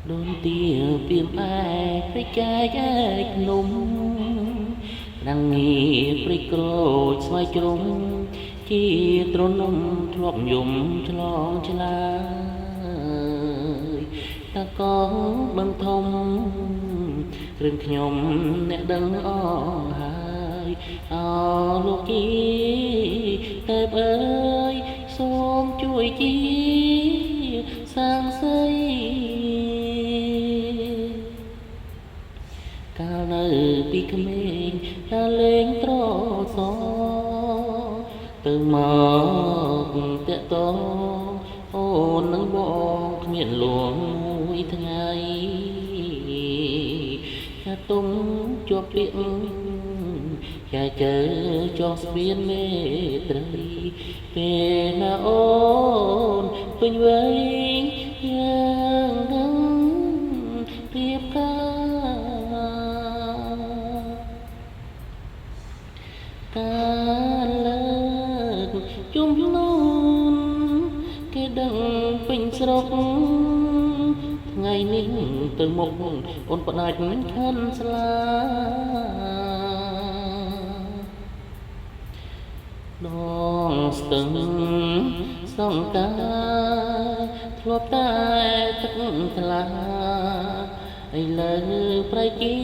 ដូនទាពីមឯព្រៃចែកឯកនំដាំងងាព្រៃក្រូចស្វាយជ្រុំជាត្រនំធ្លាប់យំឆ្លងឆ្លើយតាកងបឹងធំគ្រឿងខ្ញុំអ្នកដឹងអស់ហើយអោលោកជីតែអើយសូមជួយជាសាងសីកាលនៅពីក្មេងតាលេងត្រសទៅមកតាក់តងអូននឹងបងគ្មានលួងមួយថ្ងៃចាទុំជាប់ពាក្យចាជើចងស្ពានមេត្រីពេលណាអូនពេញវ័យយ៉ាងនឹងរៀបការលើកជុំនូនគេដឹងពេញស្រុកថ្ងៃនេះទៅមុខអូនផ្ដាច់ខិនស្លាដងស្ទឹងសង្ការធ្លាប់តែទឹកថ្លាឥឡូវប្រៃជា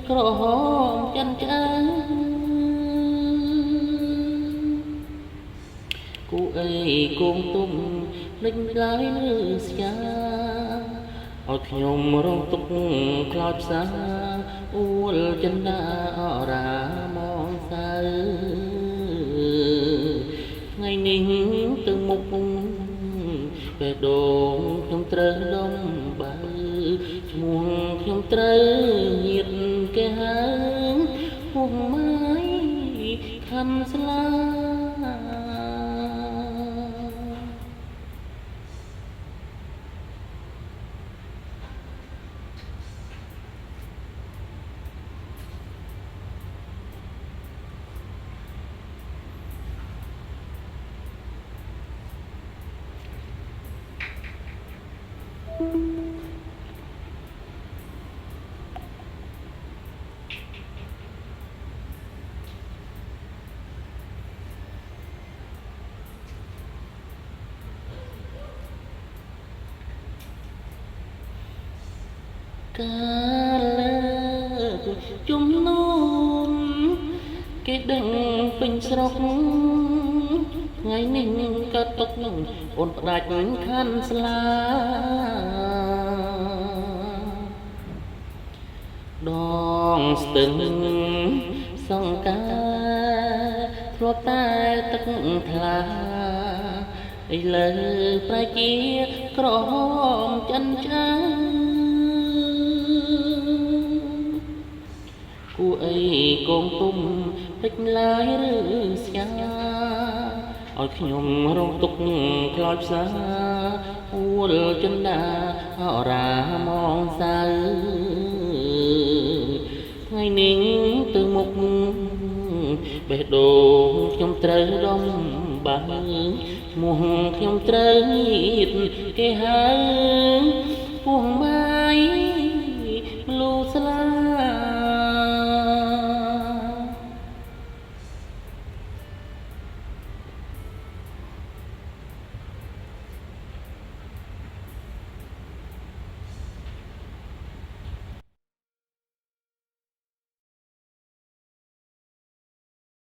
ក្រហមចិនឆ្អើគូអីគងទុំលេចឡាយលើស្យាឲ្យខ្ញុំរងទុកខ្លោចផ្សាអួលចិនដាអរាមងសៅថ្ងៃនេះទៅមុខបេះដូងខ្ញុំត្រូវដុំបើឈ្មោះខ្ញុំត្រូវញាតគេហៅពុកម៉ែខំស្លាកាលលើកជុំនូនគេដឹងពេញស្រុកថ្ងៃនេះកើតទុកអូនផ្ដាច់ខាន់ស្លាដងស្ទឹងសង្ការធ្លាប់តែទឹកថ្លាឥឡូវប្រែជាក្រហមចិនឆ្អើគូអីកងទុំពេចឡាយឬស្យាឲ្យខ្ញុំរងទុកខ្លោចផ្សាអួលចិនដាអរាមងសៅថ្ងៃនេះទៅមុខបេះដូងខ្ញុំត្រូវដុំបើឈ្មោះខ្ញុំត្រូវញាតគេហៅពោះម៉ែ